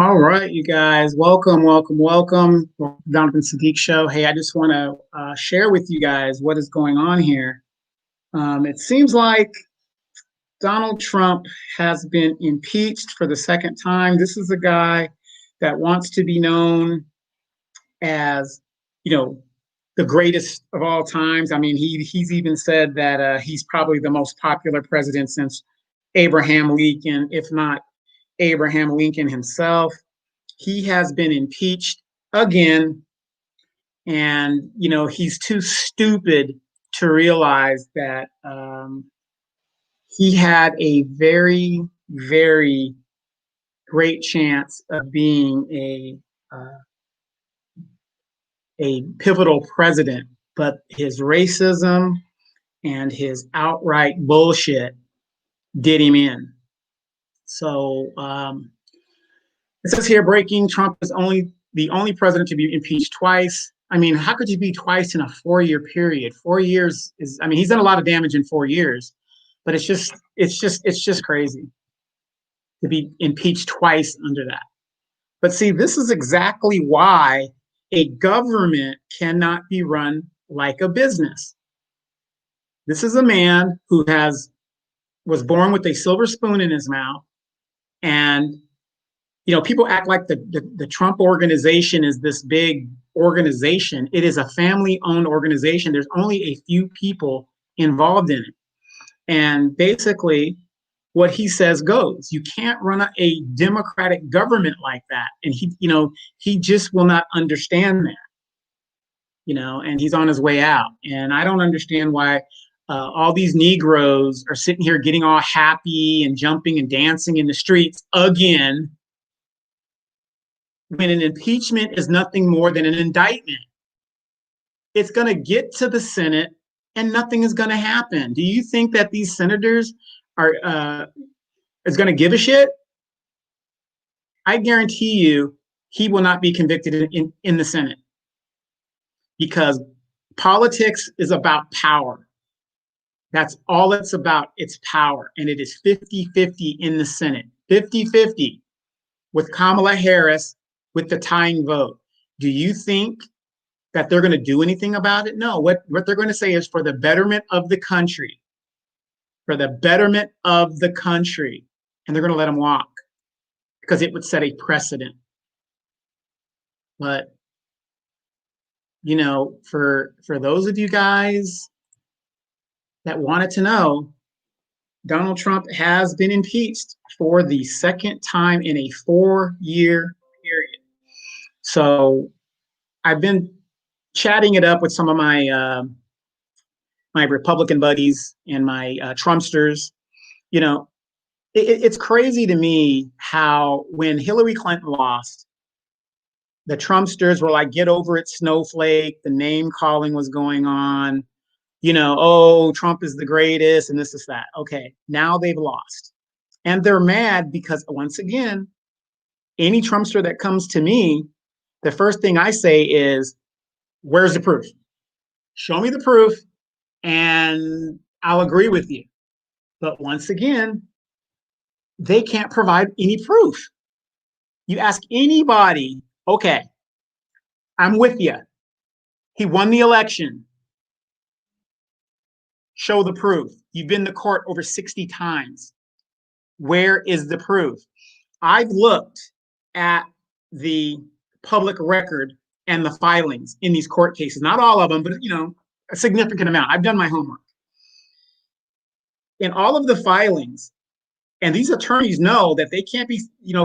All right, you guys, welcome, welcome, welcome. Donovan Sadiq Show. Hey, I just want to share with you guys what is going on here. It seems like Donald Trump has been impeached for the second time. This is a guy that wants to be known as, you know, the greatest of all times. I mean, he's even said that he's probably the most popular president since Abraham Lincoln, if not Abraham Lincoln himself. He has been impeached again, and he's too stupid to realize that he had a very, very great chance of being a pivotal president, but his racism and his outright bullshit did him in. So it says here, breaking: Trump is the only president to be impeached twice. I mean, how could you be twice in a 4-year period? 4 years is, I mean, he's done a lot of damage in 4 years, but it's just crazy to be impeached twice under that. But see, this is exactly why a government cannot be run like a business. This is a man who was born with a silver spoon in his mouth, and people act like the Trump organization is this big organization. It is a family-owned organization. There's only a few people involved in it. And basically, what he says goes. You can't run a democratic government like that. And he just will not understand that. And he's on his way out. And I don't understand why all these Negroes are sitting here getting all happy and jumping and dancing in the streets again, when an impeachment is nothing more than an indictment. It's going to get to the Senate and nothing is going to happen. Do you think that these senators is going to give a shit? I guarantee you he will not be convicted in the Senate, because politics is about power. That's all it's about. It's power. And it is 50-50 in the Senate. 50-50 with Kamala Harris with the tying vote. Do you think that they're going to do anything about it? No. What they're going to say is, for the betterment of the country, for the betterment of the country. And they're going to let them walk because it would set a precedent. But, for those of you guys that wanted to know, Donald Trump has been impeached for the second time in a 4-year period. So I've been chatting it up with some of my Republican buddies and my Trumpsters. It's crazy to me how, when Hillary Clinton lost, the Trumpsters were like, "Get over it, snowflake." The name calling was going on. Oh, Trump is the greatest, and this is that. Okay, now they've lost, and they're mad because, once again, any Trumpster that comes to me, the first thing I say is, "Where's the proof? Show me the proof, and I'll agree with you." But once again, they can't provide any proof. You ask anybody, okay, I'm with you. He won the election. Show the proof. You've been to court over 60 times. Where is the proof? I've looked at the public record and the filings in these court cases. Not all of them, but a significant amount. I've done my homework. In all of the filings, and these attorneys know that they can't be,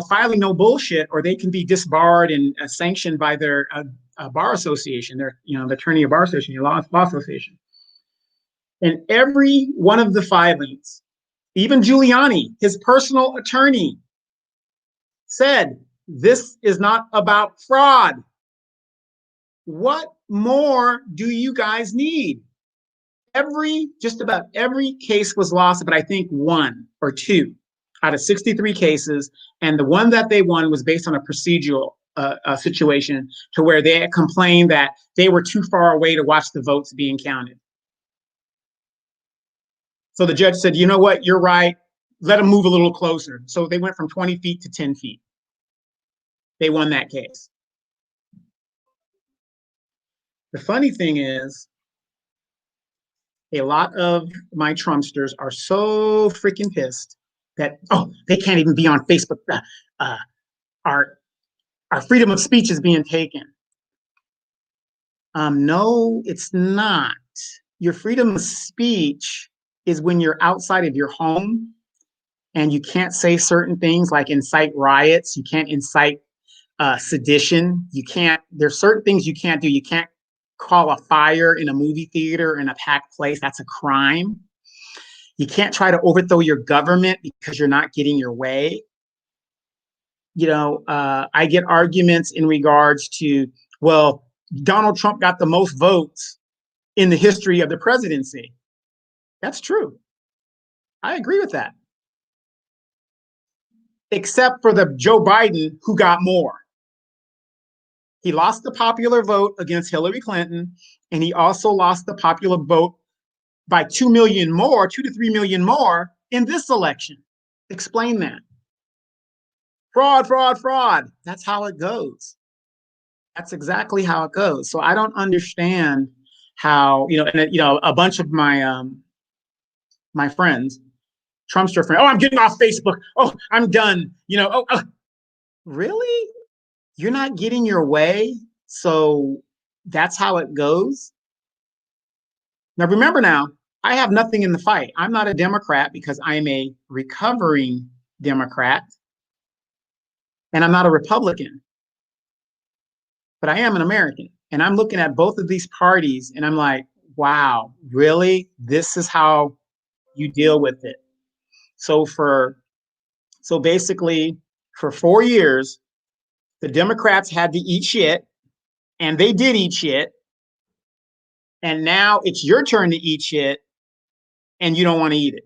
filing no bullshit, or they can be disbarred and sanctioned by their bar association, their, the attorney of bar association, law association. And every one of the filings, even Giuliani, his personal attorney, said, this is not about fraud. What more do you guys need? Just about every case was lost, but I think 1 or 2 out of 63 cases. And the one that they won was based on a procedural situation, to where they had complained that they were too far away to watch the votes being counted. So the judge said, you know what, you're right. Let them move a little closer. So they went from 20 feet to 10 feet. They won that case. The funny thing is, a lot of my Trumpsters are so freaking pissed that, oh, they can't even be on Facebook. Uh, our our freedom of speech is being taken. No, it's not. Your freedom of speech is when you're outside of your home and you can't say certain things like incite riots. You can't incite sedition. You can't, there's certain things you can't do. You can't call a fire in a movie theater in a packed place. That's a crime. You can't try to overthrow your government because you're not getting your way. I get arguments in regards to, well, Donald Trump got the most votes in the history of the presidency. That's true. I agree with that. Except for the Joe Biden who got more. He lost the popular vote against Hillary Clinton, and he also lost the popular vote by 2 million more, 2 to 3 million more in this election. Explain that. Fraud, fraud, fraud. That's how it goes. That's exactly how it goes. So I don't understand how, a bunch of my friends, Trumpster friends, oh, I'm getting off Facebook. Oh, I'm done. Really? You're not getting your way? So that's how it goes? Now, remember now, I have nothing in the fight. I'm not a Democrat because I'm a recovering Democrat, and I'm not a Republican, but I am an American. And I'm looking at both of these parties and I'm like, wow, really? This is how you deal with it. So basically for 4 years, the Democrats had to eat shit, and they did eat shit. And now it's your turn to eat shit, and you don't want to eat it.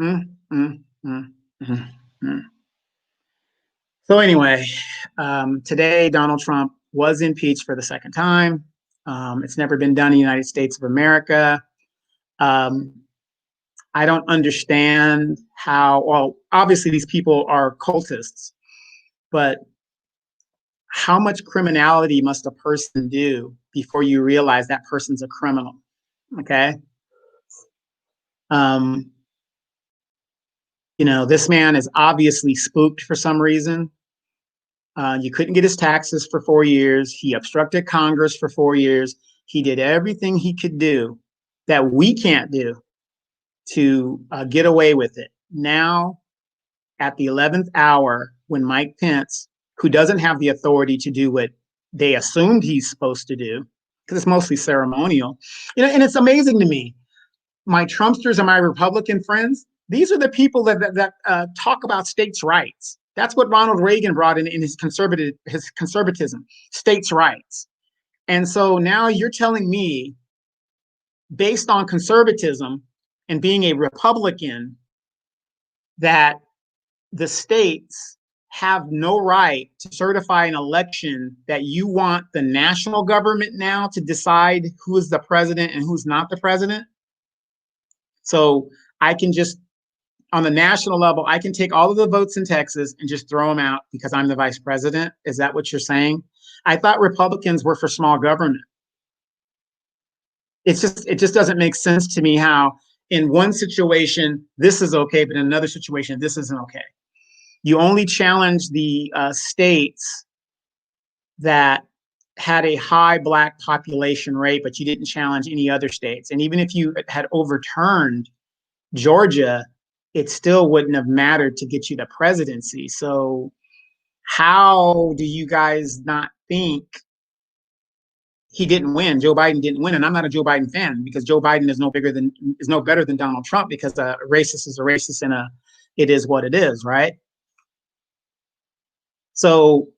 Mm, mm, mm, mm, mm. So anyway, today Donald Trump was impeached for the second time. It's never been done in the United States of America. I don't understand how, well, obviously these people are cultists, but how much criminality must a person do before you realize that person's a criminal? Okay. Um, this man is obviously spooked for some reason. You couldn't get his taxes for 4 years. He obstructed Congress for 4 years. He did everything he could do that we can't do to get away with it. Now, at the 11th hour, when Mike Pence, who doesn't have the authority to do what they assumed he's supposed to do, because it's mostly ceremonial, and it's amazing to me, my Trumpsters and my Republican friends, these are the people that talk about states' rights. That's what Ronald Reagan brought in his conservatism, states' rights. And so now you're telling me, based on conservatism and being a Republican, that the states have no right to certify an election, that you want the national government now to decide who is the president and who's not the president? So I can just, on the national level, I can take all of the votes in Texas and just throw them out because I'm the vice president. Is that what you're saying? I thought Republicans were for small government. It just doesn't make sense to me how in one situation this is okay, but in another situation this isn't okay. You only challenge the states that had a high Black population rate, but you didn't challenge any other states. And even if you had overturned Georgia, it still wouldn't have mattered to get you the presidency. So how do you guys not think he didn't win? Joe Biden didn't win, and I'm not a Joe Biden fan because Joe Biden is no better than Donald Trump, because a racist is a racist, and it is what it is, right? So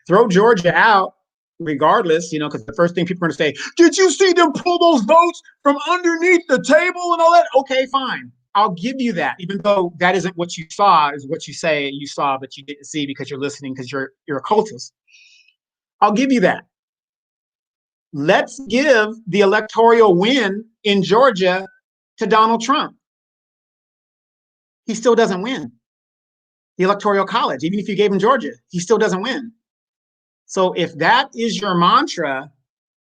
throw Georgia out regardless, because the first thing people are going to say, did you see them pull those votes from underneath the table and all that? Okay, fine. I'll give you that, even though that isn't what you saw, is what you say you saw, but you didn't see because you're listening, because you're a cultist. I'll give you that. Let's give the electoral win in Georgia to Donald Trump. He still doesn't win. the Electoral College. Even if you gave him Georgia, he still doesn't win. So if that is your mantra,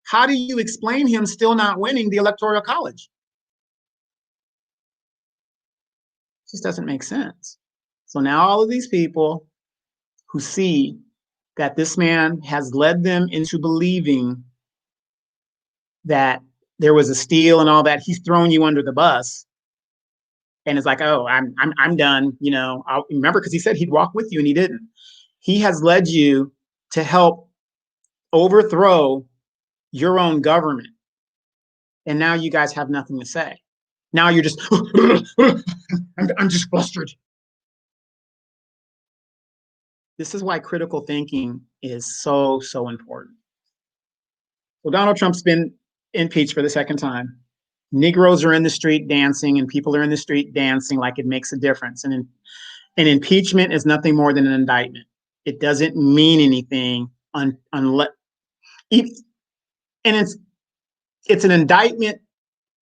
how do you explain him still not winning the Electoral College? It just doesn't make sense. So now all of these people who see that this man has led them into believing that there was a steal and all that, he's throwing you under the bus. And it's like, oh, I'm done. You know, I'll remember, because he said he'd walk with you and he didn't. He has led you to help overthrow your own government. And now you guys have nothing to say. Now you're just, I'm just flustered. This is why critical thinking is so, so important. Well, Donald Trump's been impeached for the second time. Negroes are in the street dancing, and people are in the street dancing like it makes a difference. And an impeachment is nothing more than an indictment. It doesn't mean anything unless, and it's an indictment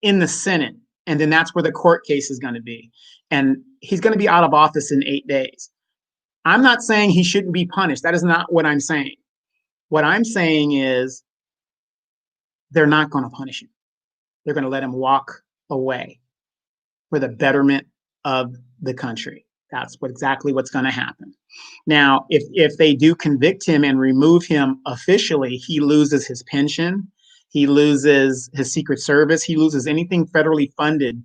in the Senate, and then that's where the court case is going to be. And he's going to be out of office in 8 days. I'm not saying he shouldn't be punished. That is not what I'm saying. What I'm saying is they're not going to punish him. They're going to let him walk away for the betterment of the country. That's exactly what's going to happen. Now, if they do convict him and remove him officially, he loses his pension, he loses his Secret Service, he loses anything federally funded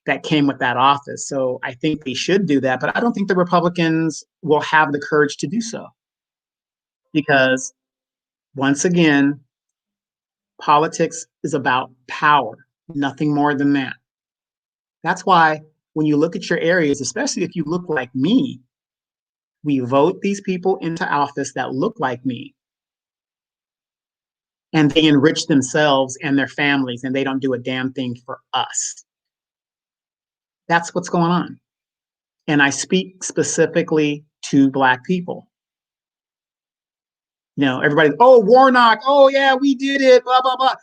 that came with that office. So I think they should do that, but I don't think the Republicans will have the courage to do so. Because once again, politics is about power, nothing more than that. That's why when you look at your areas, especially if you look like me, we vote these people into office that look like me. And they enrich themselves and their families, and they don't do a damn thing for us. That's what's going on. And I speak specifically to Black people. You know, everybody, oh, Warnock, oh, yeah, we did it, blah, blah, blah.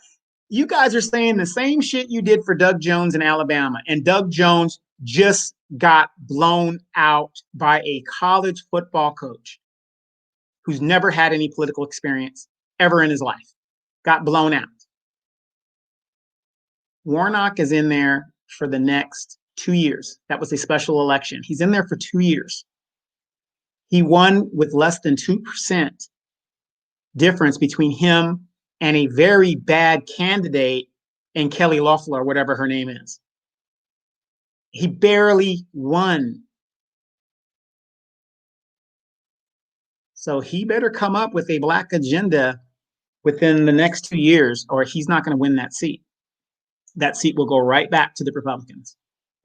You guys are saying the same shit you did for Doug Jones in Alabama. And Doug Jones just got blown out by a college football coach who's never had any political experience ever in his life. Got blown out. Warnock is in there for the next 2 years. That was a special election. He's in there for 2 years. He won with less than 2% difference between him and a very bad candidate in Kelly Loeffler, whatever her name is. He barely won. So he better come up with a Black agenda within the next 2 years, or he's not going to win that seat. That seat will go right back to the Republicans,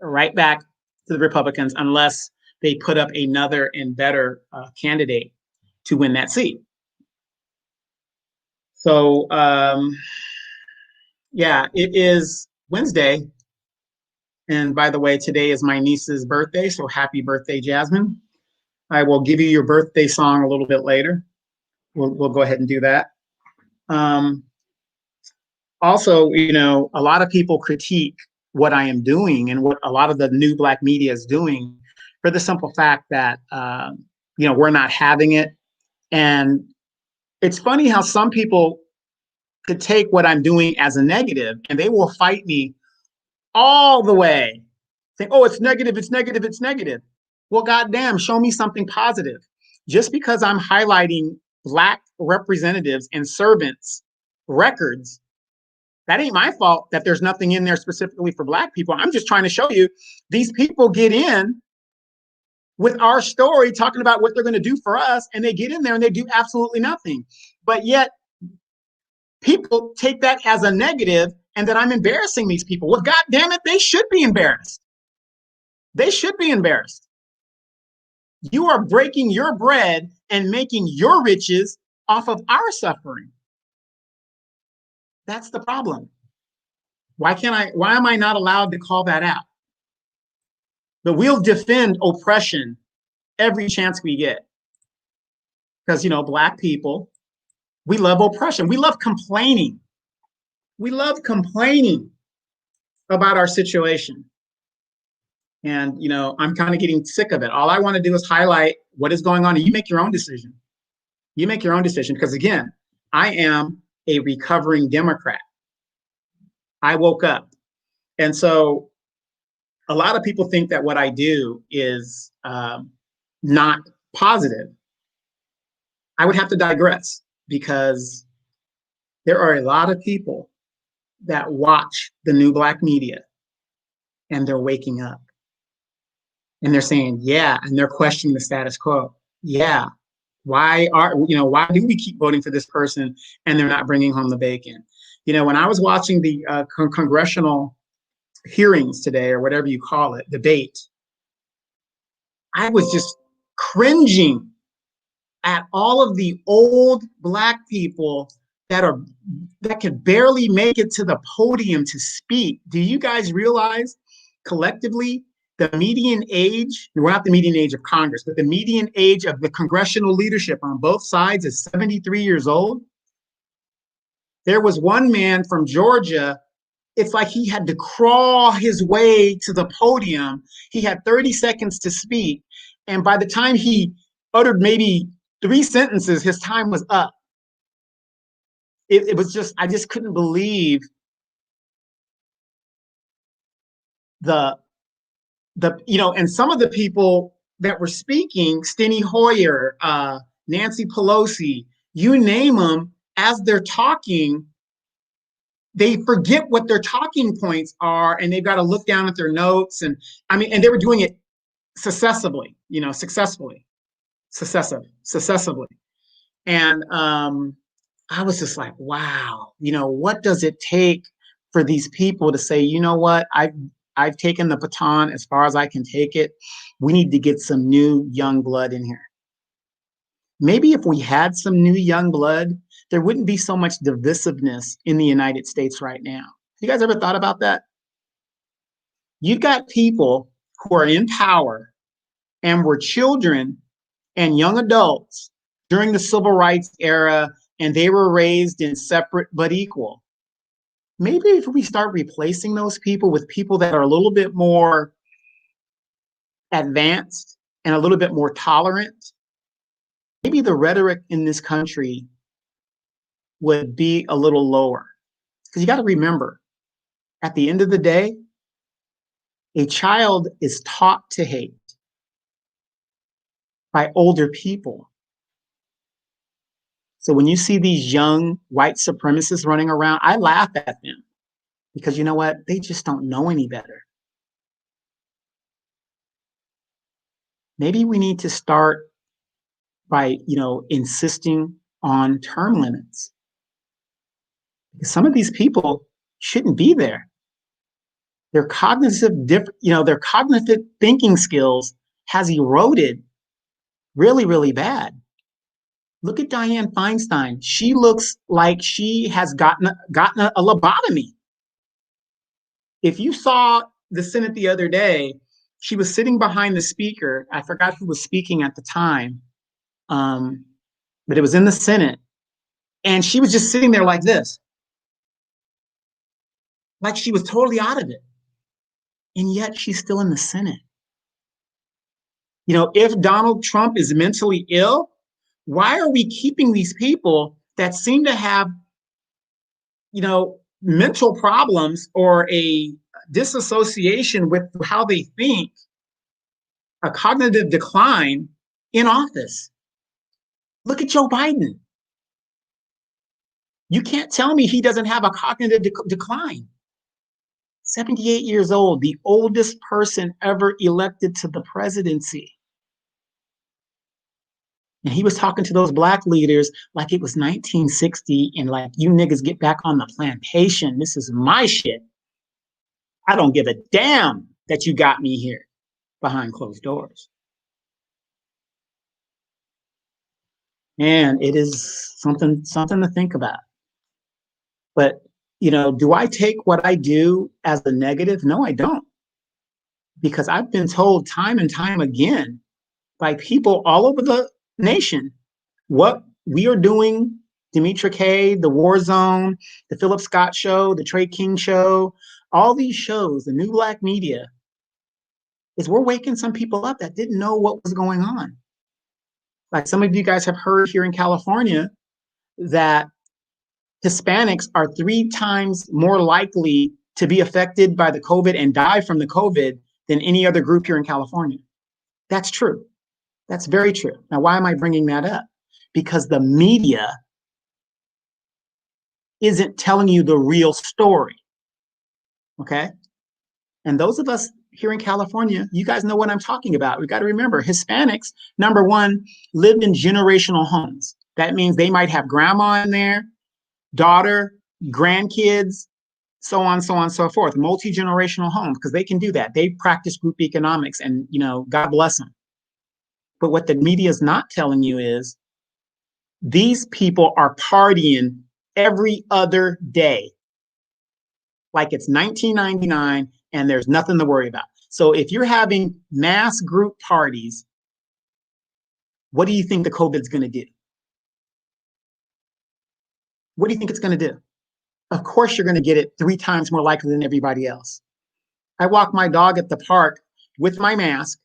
right back to the Republicans, unless they put up another and better candidate to win that seat. So, yeah, it is Wednesday. And by the way, today is my niece's birthday. So happy birthday, Jasmine. I will give you your birthday song a little bit later. We'll go ahead and do that. Also, you know, a lot of people critique what I am doing and what a lot of the new Black media is doing for the simple fact that, you know, we're not having it. And it's funny how some people could take what I'm doing as a negative and they will fight me all the way, saying, oh, it's negative, it's negative, it's negative. Well, goddamn, show me something positive. Just because I'm highlighting Black representatives and servants' records, that ain't my fault that there's nothing in there specifically for Black people. I'm just trying to show you these people get in with our story talking about what they're going to do for us, and they get in there and they do absolutely nothing. But yet people take that as a negative and that I'm embarrassing these people. Well, God damn it, they should be embarrassed. They should be embarrassed. You are breaking your bread and making your riches off of our suffering. That's the problem. Why am I not allowed to call that out? But we'll defend oppression every chance we get. Because, you know, Black people, we love oppression. We love complaining. We love complaining about our situation. And, I'm kind of getting sick of it. All I want to do is highlight what is going on, and you make your own decision. You make your own decision. Because again, I am a recovering Democrat. I woke up. And so a lot of people think that what I do is not positive. I would have to digress because there are a lot of people that watch the new black media and they're waking up and they're saying, yeah, and they're questioning the status quo. Yeah. Why do we keep voting for this person and they're not bringing home the bacon? When I was watching the congressional hearings today, or whatever you call it, debate, I was just cringing at all of the old black people that could barely make it to the podium to speak. Do you guys realize collectively the median age, we're not the median age of Congress, but the median age of the congressional leadership on both sides is 73 years old? There was one man from Georgia, it's like he had to crawl his way to the podium. He had 30 seconds to speak. And by the time he uttered maybe 3 sentences, his time was up. It was just, I just couldn't believe and some of the people that were speaking, Steny Hoyer, Nancy Pelosi, you name them, as they're talking, they forget what their talking points are, and they've got to look down at their notes. And they were doing it successively. And I was just like, wow, what does it take for these people to say, you know what, I've taken the baton as far as I can take it. We need to get some new young blood in here. Maybe if we had some new young blood, there wouldn't be so much divisiveness in the United States right now. You guys ever thought about that? You've got people who are in power and were children and young adults during the civil rights era, and they were raised in separate but equal. Maybe if we start replacing those people with people that are a little bit more advanced and a little bit more tolerant, maybe the rhetoric in this country would be a little lower. Because you got to remember, at the end of the day, a child is taught to hate by older people. So when you see these young white supremacists running around, I laugh at them because you know what? They just don't know any better. Maybe we need to start by, insisting on term limits. Because some of these people shouldn't be there. Their cognitive thinking skills has eroded really, really bad. Look at Dianne Feinstein. She looks like she has gotten a lobotomy. If you saw the Senate the other day, she was sitting behind the speaker. I forgot who was speaking at the time, but it was in the Senate. And she was just sitting there like this, like she was totally out of it. And yet she's still in the Senate. If Donald Trump is mentally ill, why are we keeping these people that seem to have, mental problems or a disassociation with how they think, a cognitive decline, in office? Look at Joe Biden. You can't tell me he doesn't have a cognitive decline. 78 years old, the oldest person ever elected to the presidency. And he was talking to those black leaders like it was 1960 and like, you niggas get back on the plantation. This is my shit. I don't give a damn that you got me here behind closed doors. And it is something to think about. But, do I take what I do as a negative? No, I don't. Because I've been told time and time again by people all over the nation what we are doing, Demetra K, The War Zone, the Philip Scott Show, the Trey King Show, all these shows, the new black media, is we're waking some people up that didn't know what was going on. Like some of you guys have heard here in California that Hispanics are 3 times more likely to be affected by the COVID and die from the COVID than any other group here in California. That's true. That's very true. Now, why am I bringing that up? Because the media isn't telling you the real story. Okay? And those of us here in California, you guys know what I'm talking about. We got to remember Hispanics, number one, lived in generational homes. That means they might have grandma in there, daughter, grandkids, so on, so on, so forth. Multi-generational homes, because they can do that. They practice group economics, and God bless them. But what the media is not telling you is these people are partying every other day like it's 1999 and there's nothing to worry about. So if you're having mass group parties, what do you think the COVID's going to do? What do you think it's going to do? Of course, you're going to get it 3 times more likely than everybody else. I walk my dog at the park with my mask,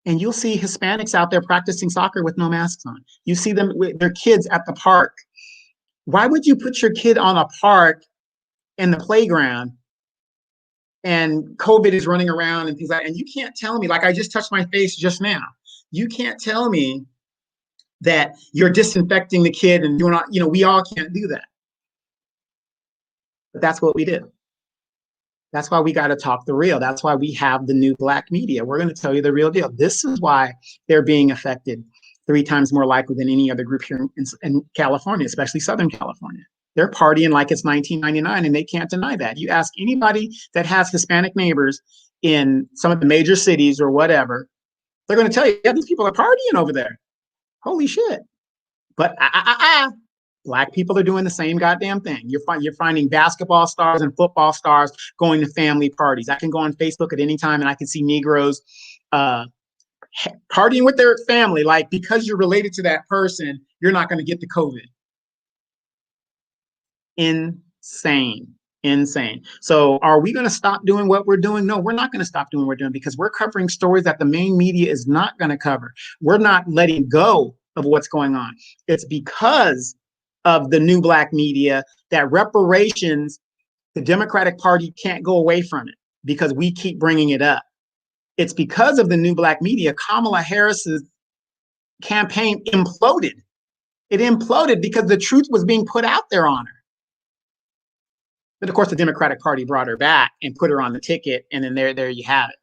and you'll see Hispanics out there practicing soccer with no masks on. You see them with their kids at the park. Why would you put your kid on a park in the playground and COVID is running around and things like that? And you can't tell me, like I just touched my face just now, you can't tell me that you're disinfecting the kid and doing all, we all can't do that. But that's what we do. That's why we got to talk the real. That's why we have the new black media. We're going to tell you the real deal. This is why they're being affected 3 times more likely than any other group here in California, especially Southern California. They're partying like it's 1999, and they can't deny that. You ask anybody that has Hispanic neighbors in some of the major cities or whatever, they're going to tell you, yeah, these people are partying over there. Holy shit. But Black people are doing the same goddamn thing. You're finding basketball stars and football stars going to family parties. I can go on Facebook at any time and I can see Negroes partying with their family. Like, because you're related to that person, you're not going to get the COVID. Insane. So are we going to stop doing what we're doing? No, we're not going to stop doing what we're doing, because we're covering stories that the main media is not going to cover. We're not letting go of what's going on. It's because of the new black media that reparations, the Democratic Party can't go away from it because we keep bringing it up. It's because of the new black media, Kamala Harris's campaign imploded. It imploded because the truth was being put out there on her. But of course, the Democratic Party brought her back and put her on the ticket, and then there you have it.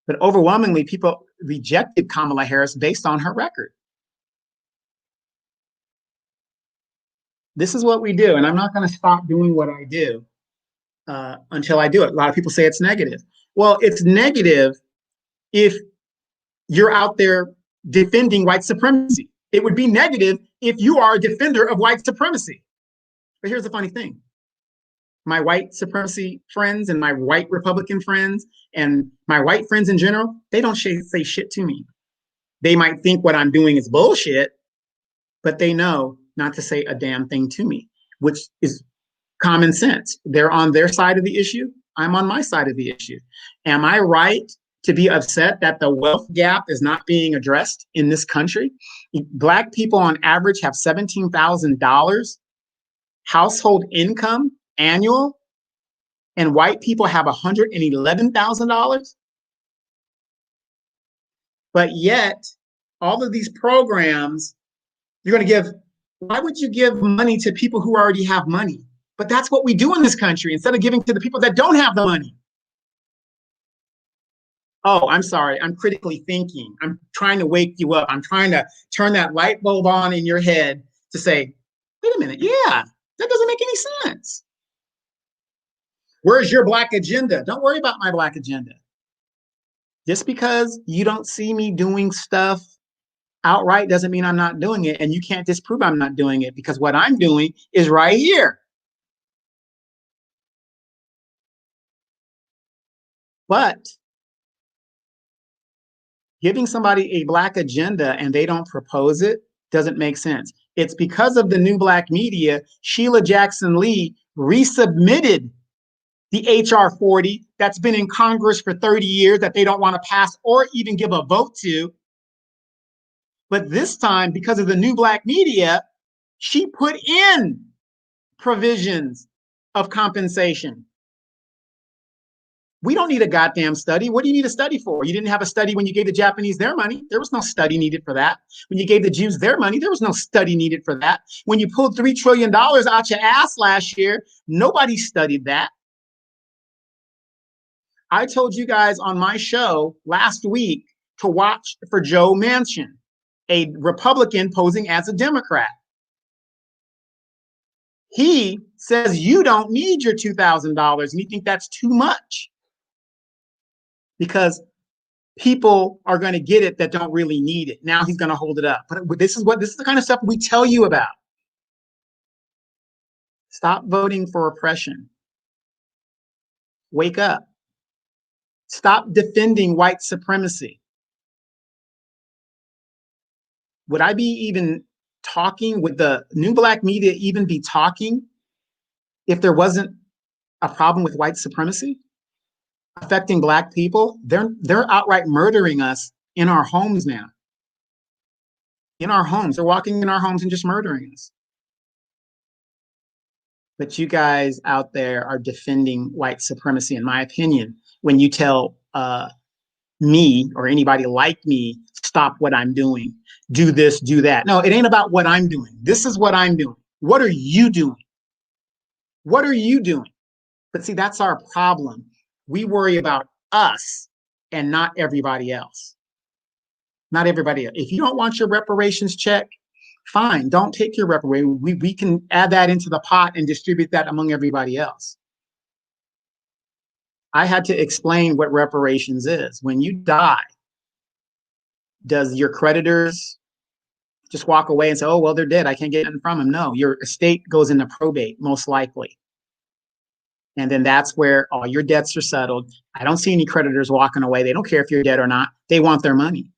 But overwhelmingly, people rejected Kamala Harris based on her record. This is what we do, and I'm not going to stop doing what I do until I do it. A lot of people say it's negative. Well, it's negative if you're out there defending white supremacy. It would be negative if you are a defender of white supremacy. But here's the funny thing. My white supremacy friends and my white Republican friends and my white friends in general, they don't say shit to me. They might think what I'm doing is bullshit, but they know not to say a damn thing to me, which is common sense. They're on their side of the issue. I'm on my side of the issue. Am I right to be upset that the wealth gap is not being addressed in this country? Black people on average have $17,000 household income annual, and white people have $111,000. But yet, all of these programs, you're going to give, why would you give money to people who already have money? But that's what we do in this country, instead of giving to the people that don't have the money. Oh, I'm sorry, I'm critically thinking. I'm trying to wake you up. I'm trying to turn that light bulb on in your head to say, wait a minute, yeah, that doesn't make any sense. Where's your black agenda? Don't worry about my black agenda. Just because you don't see me doing stuff outright doesn't mean I'm not doing it, and you can't disprove I'm not doing it, because what I'm doing is right here. But giving somebody a black agenda and they don't propose it doesn't make sense. It's because of the new black media. Sheila Jackson Lee resubmitted the HR 40 that's been in Congress for 30 years that they don't want to pass or even give a vote to. But this time, because of the new black media, she put in provisions of compensation. We don't need a goddamn study. What do you need a study for? You didn't have a study when you gave the Japanese their money. There was no study needed for that. When you gave the Jews their money, there was no study needed for that. When you pulled $3 trillion out your ass last year, nobody studied that. I told you guys on my show last week to watch for Joe Manchin, a Republican posing as a Democrat. He says you don't need your $2,000 and you think that's too much because people are going to get it that don't really need it. Now he's going to hold it up. But this is the kind of stuff we tell you about. Stop voting for oppression. Wake up. Stop defending white supremacy. Would I be even talking? Would the new black media even be talking if there wasn't a problem with white supremacy affecting black people? They're outright murdering us in our homes now. In our homes. They're walking in our homes and just murdering us. But you guys out there are defending white supremacy, in my opinion, when you tell me or anybody like me, stop what I'm doing, do this, do that. No, it ain't about what I'm doing. This is what I'm doing. What are you doing? What are you doing? But see, that's our problem. We worry about us and not everybody else. Not everybody else. If you don't want your reparations check, fine, don't take your reparations. We can add that into the pot and distribute that among everybody else. I had to explain what reparations is. When you die, does your creditors just walk away and say, oh, well, they're dead, I can't get anything from them? No, your estate goes into probate, most likely. And then that's where all your debts are settled. I don't see any creditors walking away. They don't care if you're dead or not. They want their money.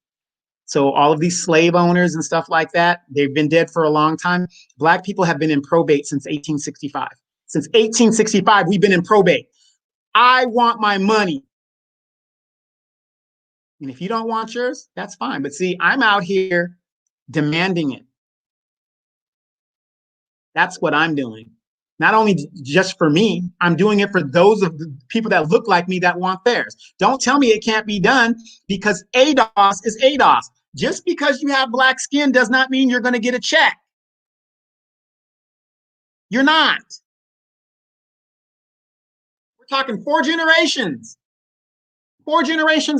So all of these slave owners and stuff like that, they've been dead for a long time. Black people have been in probate since 1865. Since 1865, we've been in probate. I want my money. And if you don't want yours, that's fine. But see, I'm out here demanding it. That's what I'm doing. Not only just for me, I'm doing it for those of the people that look like me that want theirs. Don't tell me it can't be done because ADOS is ADOS. Just because you have black skin does not mean you're going to get a check. You're not. We're talking 4 generations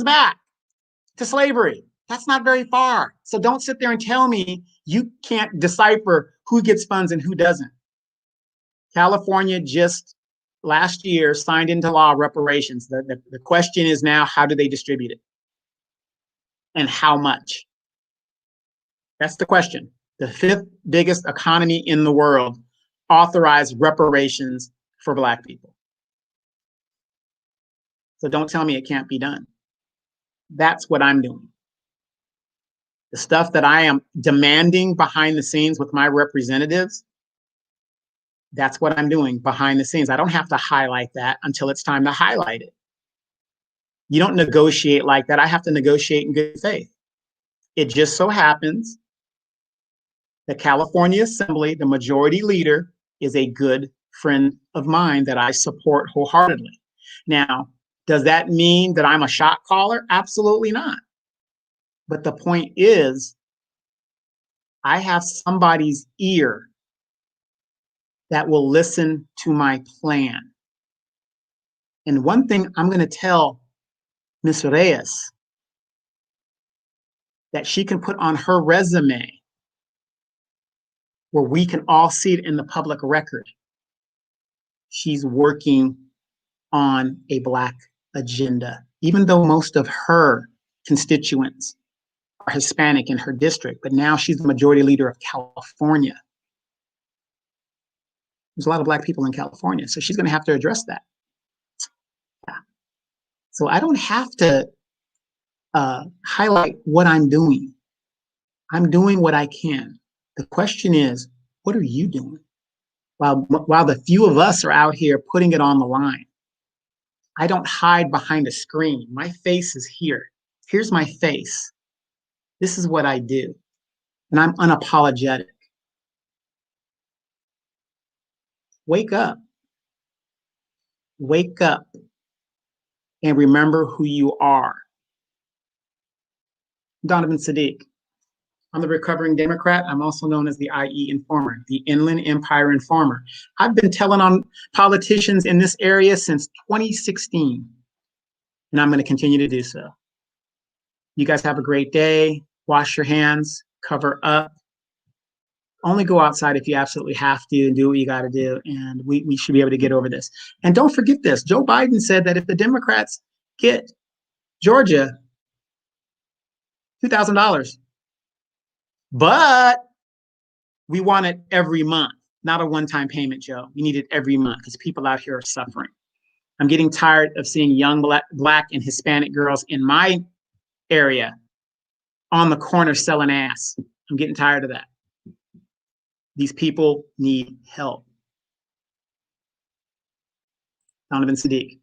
back to slavery. That's not very far. So don't sit there and tell me you can't decipher who gets funds and who doesn't. California just last year signed into law reparations. The question is now, how do they distribute it? And how much? That's the question. The 5th biggest economy in the world authorized reparations for black people. So don't tell me it can't be done. That's what I'm doing. The stuff that I am demanding behind the scenes with my representatives, that's what I'm doing behind the scenes. I don't have to highlight that until it's time to highlight it. You don't negotiate like that. I have to negotiate in good faith. It just so happens the California Assembly, the majority leader, is a good friend of mine that I support wholeheartedly. Now, does that mean that I'm a shot caller? Absolutely not. But the point is, I have somebody's ear that will listen to my plan. And one thing I'm going to tell Ms. Reyes that she can put on her resume where we can all see it in the public record. She's working on a Black agenda, even though most of her constituents are Hispanic in her district, but now she's the majority leader of California. There's a lot of Black people in California, so she's going to have to address that. Yeah. So I don't have to highlight what I'm doing. I'm doing what I can. The question is, what are you doing? While the few of us are out here putting it on the line, I don't hide behind a screen. My face is here. Here's my face. This is what I do. And I'm unapologetic. Wake up. Wake up and remember who you are. Donovan Sadiq. I'm the recovering Democrat. I'm also known as the IE Informer, the Inland Empire Informer. I've been telling on politicians in this area since 2016, and I'm going to continue to do so. You guys have a great day. Wash your hands, cover up. Only go outside if you absolutely have to and do what you got to do. And we should be able to get over this. And don't forget this. Joe Biden said that if the Democrats get Georgia, $2,000. But we want it every month, not a one-time payment, Joe. We need it every month because people out here are suffering. I'm getting tired of seeing young black and Hispanic girls in my area on the corner selling ass. I'm getting tired of that. These people need help. Donovan Sadiq.